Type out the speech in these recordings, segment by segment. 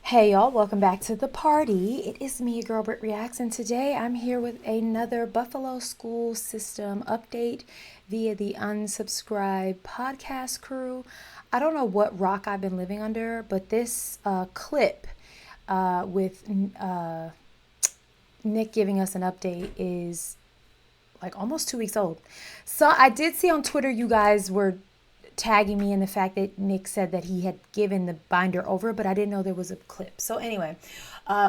Hey y'all, welcome back to the party. It is me, your girl Britt Reacts, and today I'm here with another Buffalo school system update via the Unsubscribed podcast crew. I don't know what rock I've been living under, but this clip with Nick giving us an update is like almost 2 weeks old. So I did see on Twitter you guys were tagging me in the fact that Nick said that he had given the binder over, but I didn't know there was a clip. So anyway,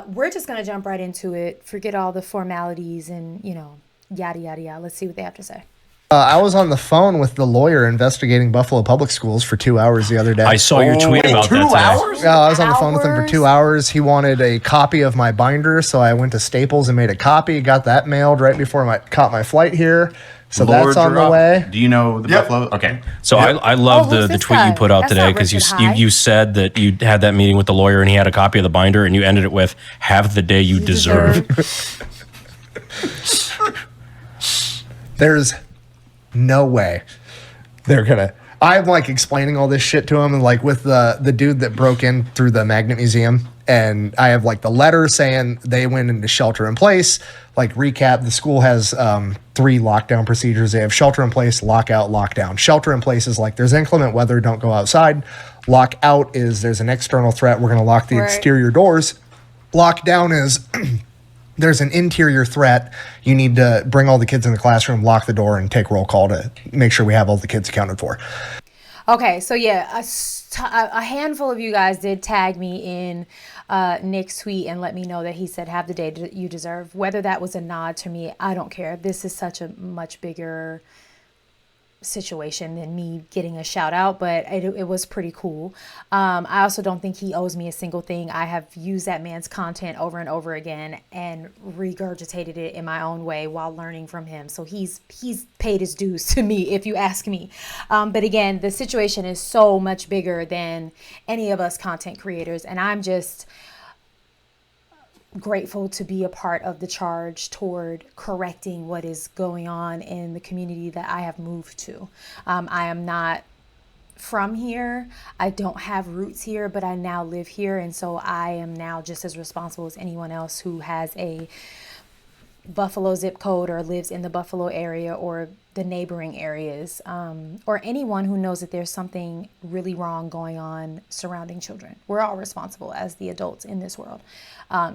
we're just going to jump right into it. Forget all the formalities and, yada, yada, yada. Let's see what they have to say. I was on the phone with the lawyer investigating Buffalo Public Schools for 2 hours the other day. I saw your tweet about that today. 2 hours? Yeah, I was on the phone with him for 2 hours. He wanted a copy of my binder, so I went to Staples and made a copy. Got that mailed right before I caught my flight here. So that's on the way. Do you know the Buffalo? Okay. So I love the tweet guy? you put out That's today not because Richard you High. you said that you had that meeting with the lawyer and he had a copy of the binder and you ended it with "Have the day you deserve." There's no way they're gonna. I'm like explaining all this shit to him, and like with the dude that broke in through the Magnet Museum, and I have like the letter saying they went into shelter in place. Like recap, the school has 3 lockdown procedures. They have shelter in place, lockout, lockdown. Shelter in place is like there's inclement weather, don't go outside. Lockout is there's an external threat, we're gonna lock the exterior doors. Lockdown is there's an interior threat. You need to bring all the kids in the classroom, lock the door, and take roll call to make sure we have all the kids accounted for. Okay, so yeah, a handful of you guys did tag me in Nick's tweet and let me know that he said, "Have the day you deserve." Whether that was a nod to me, I don't care. This is such a much bigger situation than me getting a shout out, but it was pretty cool. I also don't think he owes me a single thing. I have used that man's content over and over again and regurgitated it in my own way while learning from him. So he's paid his dues to me, if you ask me. But again, the situation is so much bigger than any of us content creators, and I'm just grateful to be a part of the charge toward correcting what is going on in the community that I have moved to. I am not from here. I don't have roots here, but I now live here. And so I am now just as responsible as anyone else who has a Buffalo zip code or lives in the Buffalo area or the neighboring areas, or anyone who knows that there's something really wrong going on surrounding children. We're all responsible as the adults in this world.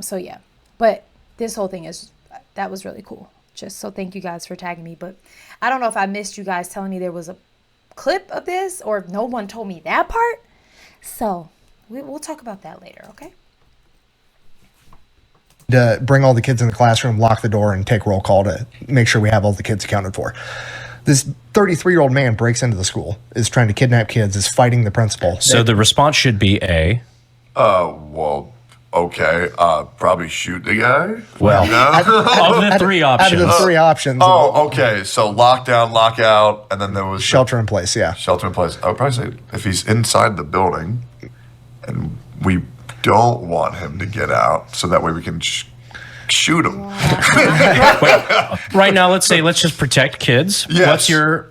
So yeah, but this whole thing that was really cool. Just so thank you guys for tagging me. But I don't know if I missed you guys telling me there was a clip of this or if no one told me that part. So we'll talk about that later, okay? To bring all the kids in the classroom, lock the door, and take roll call to make sure we have all the kids accounted for. This 33-year-old man breaks into the school, is trying to kidnap kids, is fighting the principal. So the response should be A. Well, okay. Probably shoot the guy. Well, of the three options. Out of the 3 options. Oh, okay. So lockdown, lockout, and then there was Shelter in place, yeah. shelter in place. I would probably say if he's inside the building, and we don't want him to get out, so that way we can shoot him. Right now, let's just protect kids. Yes. What's your?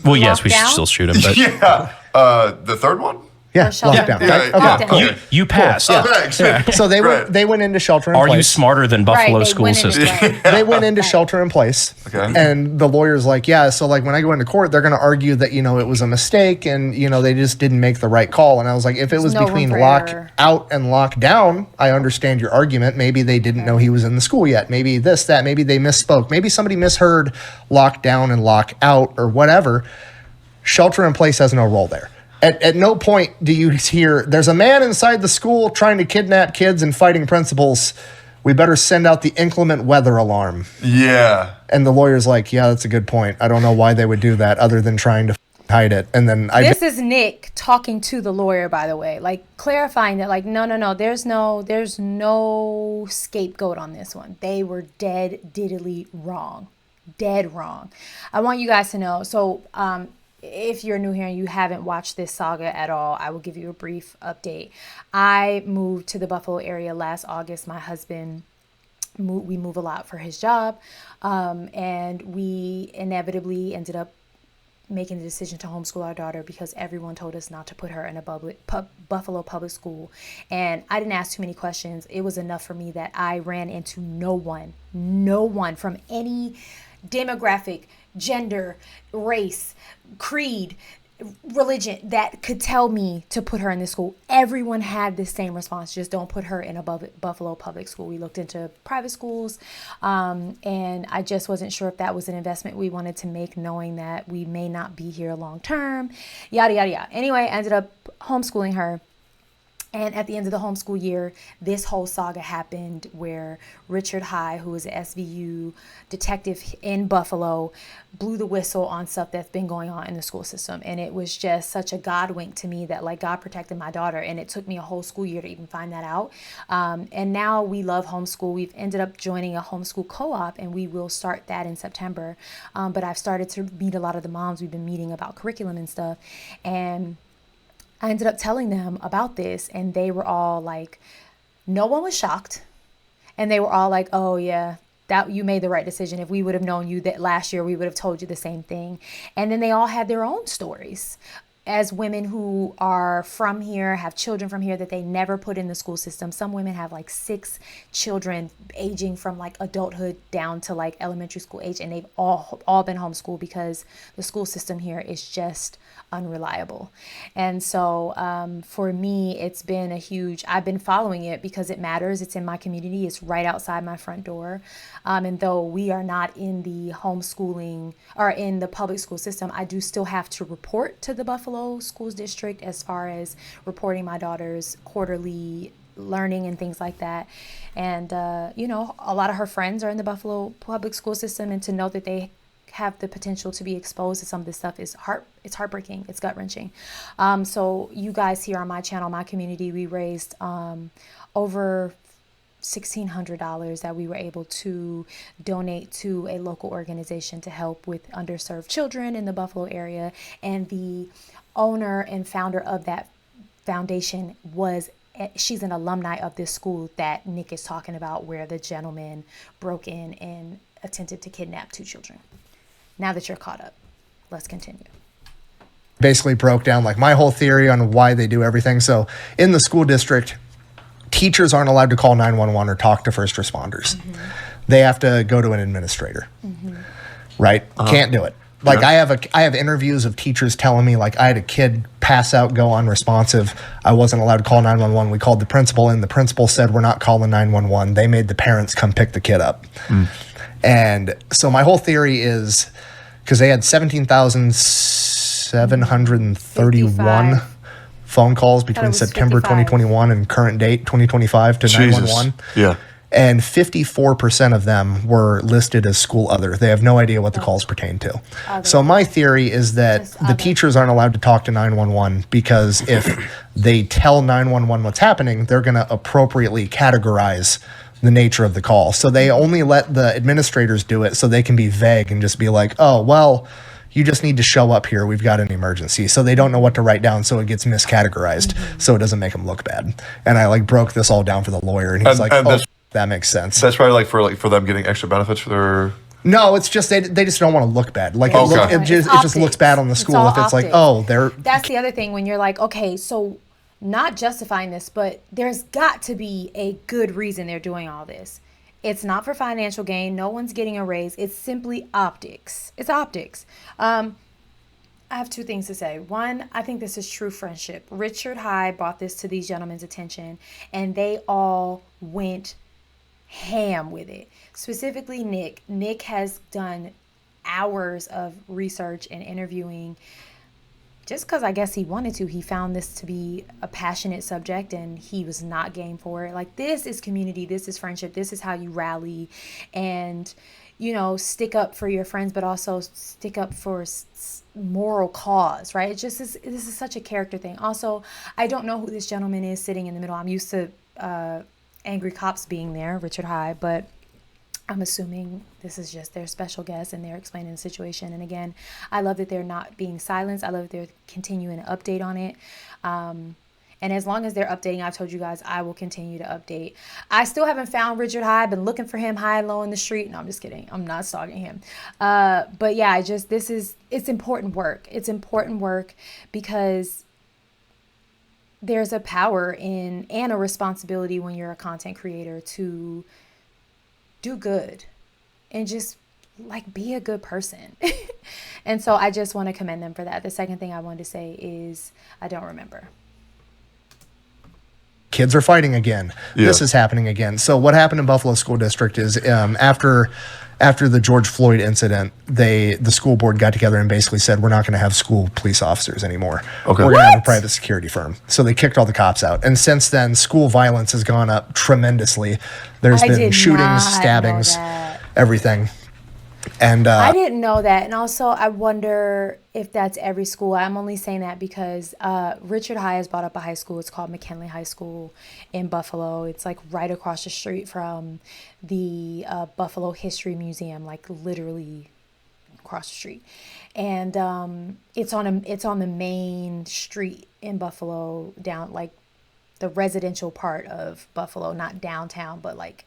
Well, yes, we should Lockdown? still shoot him, but Yeah. The third one. Yeah, shelter lockdown. in place. Right? Okay, Lockdown. cool. you passed. Oh, thanks. So they Right. went into shelter in Are place. you smarter than Buffalo Right, they school went into system? shelter. They went into shelter in place. Okay. And the lawyer's like, yeah, so like when I go into court, they're going to argue that, it was a mistake and, they just didn't make the right call. And I was like, if it was no room between for lock error. out and lock down, I understand your argument. Maybe they didn't know he was in the school yet. Maybe this, that, maybe they misspoke. Maybe somebody misheard lock down and lock out or whatever. Shelter in place has no role there. At no point do you hear, there's a man inside the school trying to kidnap kids and fighting principals. We better send out the inclement weather alarm. Yeah. And the lawyer's like, yeah, that's a good point. I don't know why they would do that other than trying to hide it. And then This is Nick talking to the lawyer, by the way, like clarifying that, like, no, there's no scapegoat on this one. They were dead wrong. I want you guys to know. So, if you're new here and you haven't watched this saga at all, I will give you a brief update. I moved to the Buffalo area last August. My husband we move a lot for his job, and we inevitably ended up making the decision to homeschool our daughter because everyone told us not to put her in a Buffalo public school. And I didn't ask too many questions. It was enough for me that I ran into no one from any demographic, gender, race, creed, religion that could tell me to put her in this school. Everyone had the same response: just don't put her in a Buffalo public school. We looked into private schools, and I just wasn't sure if that was an investment we wanted to make, knowing that we may not be here long term, yada yada yada. Anyway, I ended up homeschooling her. And at the end of the homeschool year, this whole saga happened where Richard High, who is an SVU detective in Buffalo, blew the whistle on stuff that's been going on in the school system. And it was just such a God wink to me that, like, God protected my daughter. And it took me a whole school year to even find that out. And now we love homeschool. We've ended up joining a homeschool co-op, and we will start that in September. But I've started to meet a lot of the moms. We've been meeting about curriculum and stuff. And I ended up telling them about this, and they were all like, no one was shocked. And they were all like, oh yeah, that you made the right decision. If we would have known you that last year, we would have told you the same thing. And then they all had their own stories as women who are from here, have children from here that they never put in the school system. Some women have like 6 children aging from like adulthood down to like elementary school age, and they've all been homeschooled because the school system here is just unreliable. And so for me, it's been I've been following it because it matters. It's in my community. It's right outside my front door. And though we are not in the homeschooling or in the public school system, I do still have to report to the Buffalo Schools District as far as reporting my daughter's quarterly learning and things like that. And, a lot of her friends are in the Buffalo public school system, and to know that they have the potential to be exposed to some of this stuff is it's heartbreaking. It's gut-wrenching. So you guys here on my channel, my community, we raised over $1,600 that we were able to donate to a local organization to help with underserved children in the Buffalo area. And the owner and founder of that foundation she's an alumni of this school that Nick is talking about, where the gentleman broke in and attempted to kidnap 2 children. Now that you're caught up, let's continue. Basically broke down like my whole theory on why they do everything. So in the school district, teachers aren't allowed to call 911 or talk to first responders. Mm-hmm. They have to go to an administrator, right? Can't do it. Like I have interviews of teachers telling me, like, I had a kid pass out, go unresponsive. I wasn't allowed to call 911. We called the principal, and the principal said, we're not calling 911. They made the parents come pick the kid up. And so my whole theory is, because they had 17,731 phone calls between September 2021 and current date 2025 to 911. Yeah. And 54% of them were listed as school other. They have no idea what the calls pertain to. So my theory is that the teachers aren't allowed to talk to 911 because if they tell 911 what's happening, they're going to appropriately categorize the nature of the call. So they only let the administrators do it so they can be vague and just be like, oh, well, you just need to show up here. We've got an emergency. So they don't know what to write down, so it gets miscategorized, so it doesn't make them look bad. And I like broke this all down for the lawyer, and he's that makes sense. That's probably for them getting extra benefits for their... No, it's just they just don't want to look bad. Like it just looks bad on the school if it's like, oh, they're... That's the other thing when you're like, okay, so not justifying this, but there's got to be a good reason they're doing all this. It's not for financial gain. No one's getting a raise. It's simply optics. It's optics. I have 2 things to say. One, I think this is true friendship. Richard High brought this to these gentlemen's attention, and they all went ham with it. Specifically Nick. Nick has done hours of research and interviewing just because I guess he wanted to. He found this to be a passionate subject, and he was not game for it. Like, this is community, this is friendship, this is how you rally and, stick up for your friends, but also stick up for moral cause, right? This is such a character thing. Also, I don't know who this gentleman is sitting in the middle. I'm used to angry cops being there, Richard High, but I'm assuming this is just their special guest and they're explaining the situation. And again, I love that they're not being silenced. I love that they're continuing to update on it. And as long as they're updating, I've told you guys, I will continue to update. I still haven't found Richard High. I've been looking for him high and low in the street. No, I'm just kidding. I'm not stalking him. But yeah, it's important work. It's important work because there's a power and a responsibility when you're a content creator to do good and just like be a good person. And so I just want to commend them for that. The second thing I wanted to say is I don't remember. Kids are fighting again. Yeah. This is happening again. So what happened in Buffalo School District is after the George Floyd incident, the school board got together and basically said, we're not going to have school police officers anymore. Okay. We're going to have a private security firm. So they kicked all the cops out. And since then, school violence has gone up tremendously. There's I been did shootings, not stabbings, know that. everything. And I didn't know that. And also, I wonder if that's every school. I'm only saying that because Richard High has brought up a high school. It's called McKinley High School in Buffalo. It's like right across the street from the Buffalo History Museum, like literally across the street. And it's on the main street in Buffalo, down like the residential part of Buffalo, not downtown, but like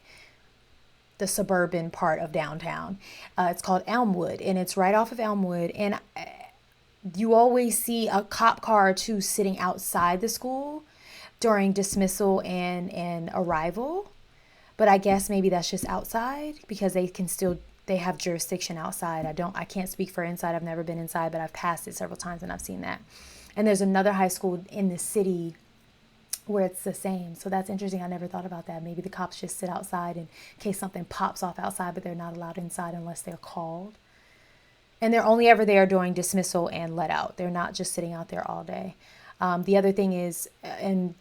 the suburban part of downtown. It's called Elmwood, and it's right off of Elmwood. And you always see a cop car or two sitting outside the school during dismissal and arrival. But I guess maybe that's just outside because they have jurisdiction outside. I can't speak for inside. I've never been inside, but I've passed it several times and I've seen that. And there's another high school in the city where it's the same. So that's interesting. I never thought about that. Maybe the cops just sit outside in case something pops off outside, but they're not allowed inside unless they're called. And they're only ever there during dismissal and let out. They're not just sitting out there all day. The other thing is in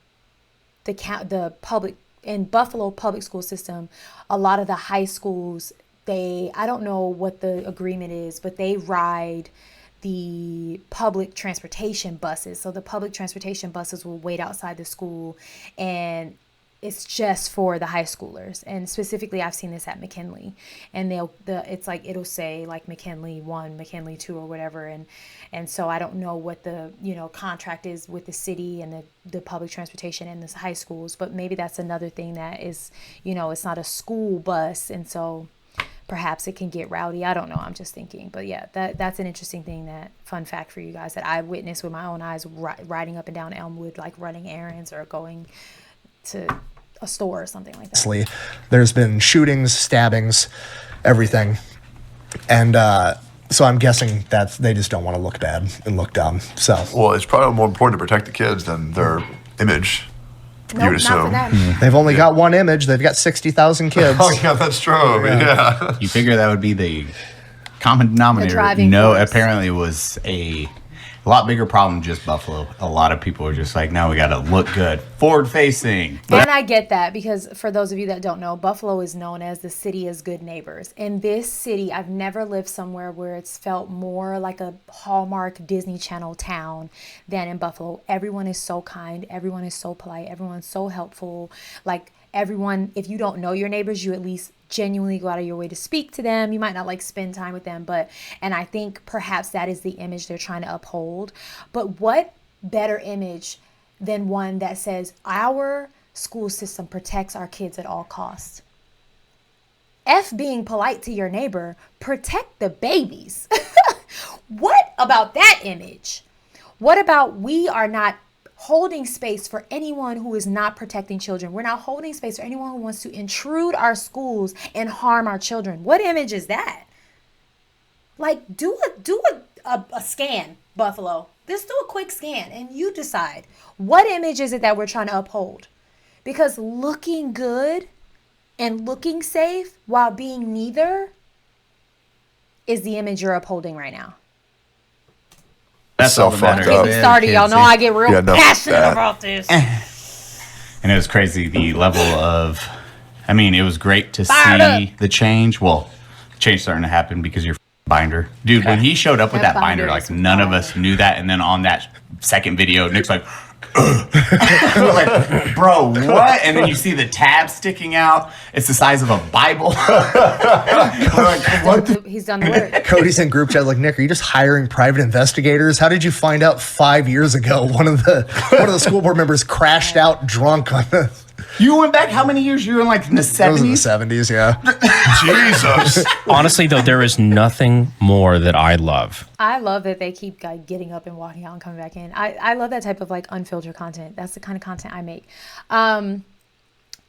in Buffalo public school system, a lot of the high schools, I don't know what the agreement is, but they ride the public transportation buses. So the public transportation buses will wait outside the school, and it's just for the high schoolers. And specifically, I've seen this at McKinley, and it'll say like McKinley 1, McKinley 2, or whatever. And so I don't know what the contract is with the city and the public transportation and the high schools, but maybe that's another thing that is, it's not a school bus, and so perhaps it can get rowdy. I don't know. I'm just thinking. But yeah, that's an interesting thing, fun fact for you guys that I witnessed with my own eyes riding up and down Elmwood, like running errands or going to a store or something like that. There's been shootings, stabbings, everything. And so I'm guessing that they just don't want to look bad and look dumb. So, well, it's probably more important to protect the kids than their image. Nope, You would assume. not for them. they've only got one image. They've got 60,000 kids. Oh, yeah, that's true. Yeah. You figure that would be the common denominator. driving No, force. apparently it was a lot bigger problem than just Buffalo. A lot of people are just like, no, we got to look good, forward facing. And I get that because for those of you that don't know, Buffalo is known as the city as good neighbors. In this city, I've never lived somewhere where it's felt more like a Hallmark Disney Channel town than in Buffalo. Everyone is so kind. Everyone is so polite. Everyone's so helpful. Like everyone, if you don't know your neighbors, you at least genuinely go out of your way to speak to them. You might not like spend time with them, and I think perhaps that is the image they're trying to uphold. But what better image than one that says our school system protects our kids at all costs? F being polite to your neighbor, protect the babies. What about that image? What about we are not holding space for anyone who is not protecting children? We're not holding space for anyone who wants to intrude our schools and harm our children. What image is that? Like, do a scan, Buffalo. Just do a quick scan and you decide what image is it that we're trying to uphold. Because looking good and looking safe while being neither is the image you're upholding right now. That's So all that fucked matters. up. Get me started, y'all know I get real Yeah, no, passionate that. about this. And it was crazy the level of, it was great to Fired see the change. Well, change starting to happen because your binder. Dude, when he showed up with That that binder, binder like is none of us fire. knew that. And then on that second video, Nick's like, Like, bro, what? And then you see the tab sticking out. It's the size of a Bible. Like, what? He's done the work. Cody's in group chat like, Nick, are you just hiring private investigators? How did you find out 5 years ago one of the school board members crashed out drunk on the... You went back how many years? You were in like in the 70s? It was in the 70s, yeah. Jesus. Honestly, though, there is nothing more that I love. I love that they keep like getting up and walking out and coming back in. I love that type of like unfiltered content. That's the kind of content I make.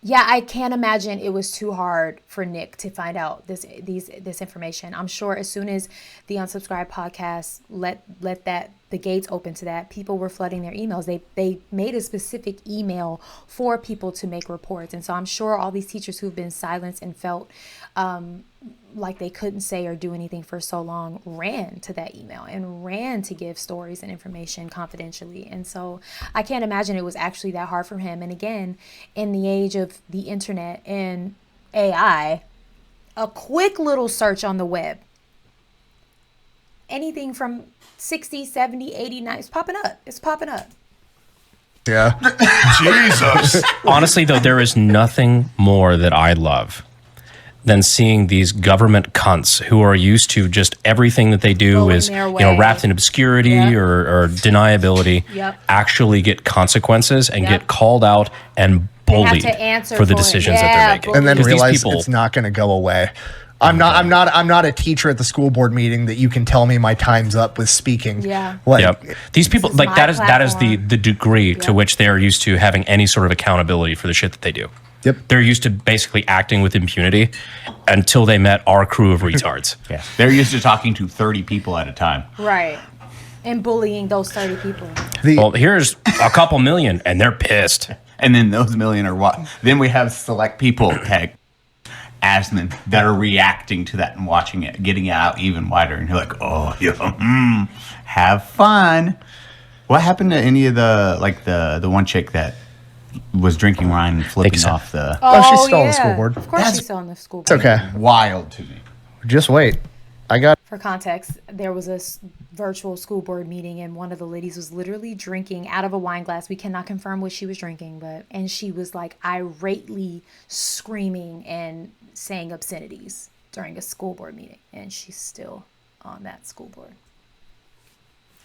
Yeah, I can't imagine it was too hard for Nick to find out this information. I'm sure as soon as the Unsubscribed podcast let the gates open to that, people were flooding their emails. They made a specific email for people to make reports. And so I'm sure all these teachers who've been silenced and felt like they couldn't say or do anything for so long ran to that email and ran to give stories and information confidentially. And so I can't imagine it was actually that hard for him. And again, in the age of the internet and AI, a quick little search on the web, anything from 60, 70, 80, 90, it's popping up. It's popping up. Yeah. Jesus. Honestly, though, there is nothing more that I love than seeing these government cunts who are used to just everything that they do Going is, their you know, way. wrapped in obscurity Yep. or deniability, Yep. actually get consequences and Yep. get called out and They have bullied to answer for the for it. decisions that Yeah, they're making. And then Because these realize people- it's not going to go away. I'm not a teacher at the school board meeting that you can tell me my time's up with speaking. Yeah. Like, Yep. These people, is like my that is platform. the degree to Yep. which they are used to having any sort of accountability for the shit that they do. Yep. They're used to basically acting with impunity until they met our crew of retards. Yeah. They're used to talking to 30 people at a time. Right. And bullying those 30 people. Well, here's a couple million, and they're pissed. And then those million are what? Then we have select people, tag Asman, that are reacting to that and watching it, getting it out even wider. And you're like, oh, yeah, have fun. What happened to any of the one chick that was drinking wine and flipping so. off the... Oh, she's still on the school board. Of course That's- she's still on the school it's board. okay. Wild to me. Just wait. I got For context, there was a virtual school board meeting and one of the ladies was literally drinking out of a wine glass. We cannot confirm what she was drinking, and she was like irately screaming and saying obscenities during a school board meeting. And she's still on that school board.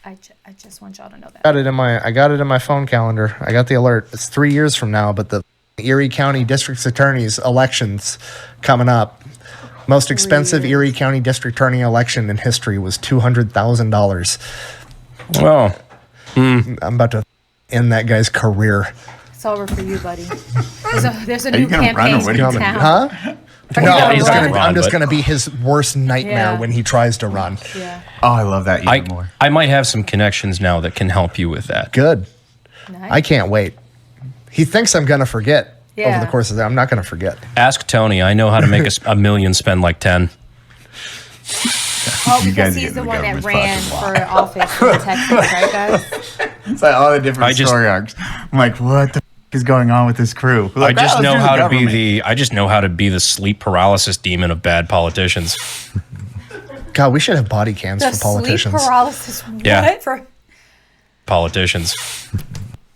I just want y'all to know that. I got it in my phone calendar. I got the alert. It's 3 years from now, but the Erie County District Attorney's elections coming up. Most expensive Erie County District Attorney election in history was $200,000. Well, I'm about to end that guy's career. It's over for you, buddy. There's a Are new you gonna run or campaign what are in you Coming. town. Huh? Are you No, gonna he's run? gonna run. I'm just but- going to be his worst nightmare Yeah. when he tries to run. Yeah. Oh, I love that even more. I might have some connections now that can help you with that. Good. Nice. I can't wait. He thinks I'm going to forget over Yeah. the course of that. I'm not going to forget. Ask Tony. I know how to make a million spend like 10. Oh, You guys because are he's the getting one the that government's ran fucking for office in Texas, right, guys? It's like all the different I just- story arcs. I'm like, what the is going on with this crew? I Like, just "Oh, know let's do how to be government." I just know how to be the sleep paralysis demon of bad politicians. God, we should have body cams The for politicians. sleep paralysis. Yeah. What? For Politicians.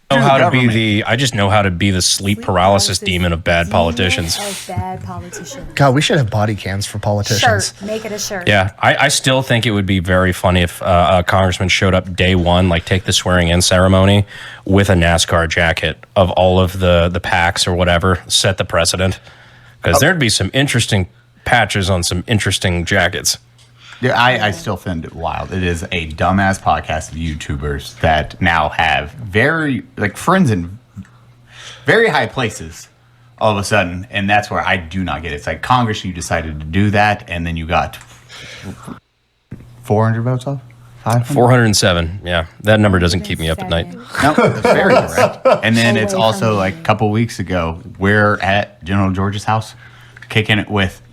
government. I just know how to be the sleep paralysis demon of bad politicians. Of bad politicians. God, we should have body cams for politicians. Shirt. Make it a shirt. Yeah, I still think it would be very funny if a congressman showed up day one, like take the swearing in ceremony with a NASCAR jacket of all of the packs or whatever, set the precedent. Because there'd be some interesting patches on some interesting jackets. Yeah, I still find it wild. It is a dumbass podcast of YouTubers that now have very, like, friends in very high places all of a sudden. And that's where I do not get it. It's like Congress, you decided to do that. And then you got 400 votes off? 500? 407. Yeah, that number doesn't keep me up at night. No, that's very correct. And then it's Away also from like me. a couple weeks ago, we're at General George's house, kicking it with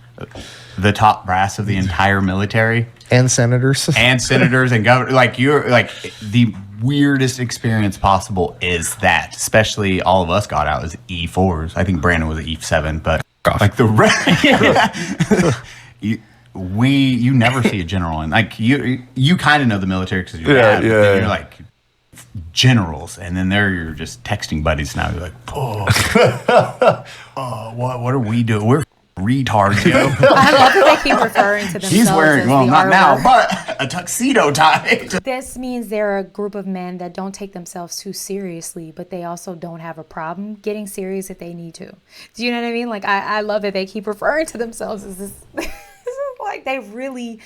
the top brass of the entire military And senators. and senators and governors. Like, you're like, the weirdest experience possible is that, especially all of us got out as E4s. I think Brandon was an E7, but Off. like the rest, you never see a general, and like you kind of know the military because you're Yeah, dad, but yeah, then yeah. you're like generals, and then they're your just texting buddies now. You're like, oh, what are we doing? We're retards, yo. I love that they keep referring to themselves. He's wearing, as well, the not R now, word. but a tuxedo tie. This means they're a group of men that don't take themselves too seriously, but they also don't have a problem getting serious if they need to. Do you know what I mean? Like, I love that they keep referring to themselves as this. Like, they really,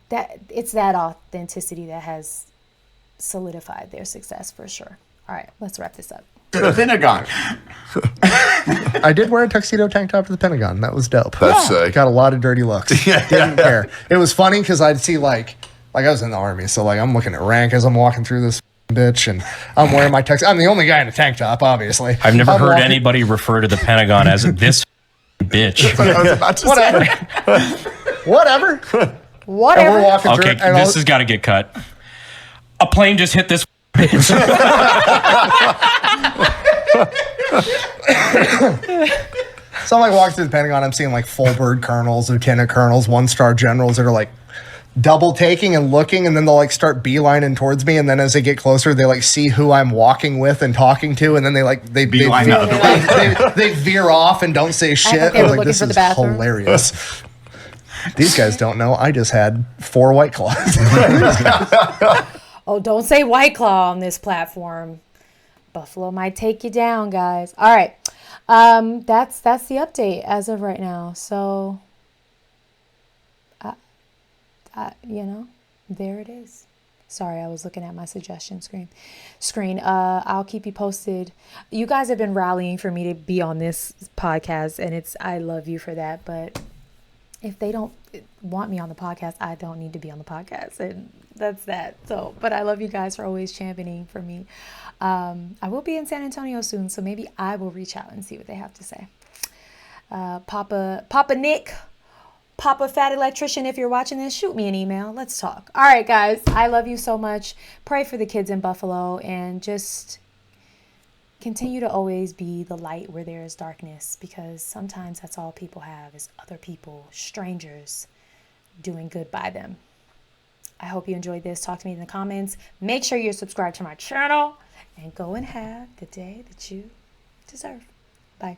that it's that authenticity that has solidified their success for sure. All right, let's wrap this up. To the Pentagon. I did wear a tuxedo tank top to the Pentagon. That was dope. That's sick. Got a lot of dirty looks. Didn't care. It was funny because I'd see like I was in the Army, so like I'm looking at rank as I'm walking through this bitch, and I'm wearing my tux. I'm the only guy in a tank top, obviously. I've never I'm heard walking- anybody refer to the Pentagon as this bitch. I was about to say. Whatever. And we're Whatever. walking Okay, through, and this has got to get cut. A plane just hit this bitch. so I'm like walking through the Pentagon. I'm seeing like full bird colonels, lieutenant colonels, 1-star generals that are like double taking and looking, and then they'll like start beelining towards me, and then as they get closer, they like see who I'm walking with and talking to, and then they Beeline out the way. they veer off and don't say shit. thought they I were was like, looking this for the is bathroom. hilarious. These guys don't know. I just had 4 White Claws. Oh, don't say White Claw on this platform. Buffalo might take you down, guys. All right. That's the update as of right now. So, there it is. Sorry, I was looking at my suggestion screen. I'll keep you posted. You guys have been rallying for me to be on this podcast, and I love you for that. But if they don't want me on the podcast, I don't need to be on the podcast, and that's that. So, but I love you guys for always championing for me. I will be in San Antonio soon, so maybe I will reach out and see what they have to say. Papa Nick, Papa Fat Electrician, if you're watching this, shoot me an email. Let's talk. All right, guys, I love you so much. Pray for the kids in Buffalo, and just continue to always be the light where there is darkness, because sometimes that's all people have is other people, strangers, doing good by them. I hope you enjoyed this. Talk to me in the comments. Make sure you're subscribed to my channel, and go and have the day that you deserve. Bye.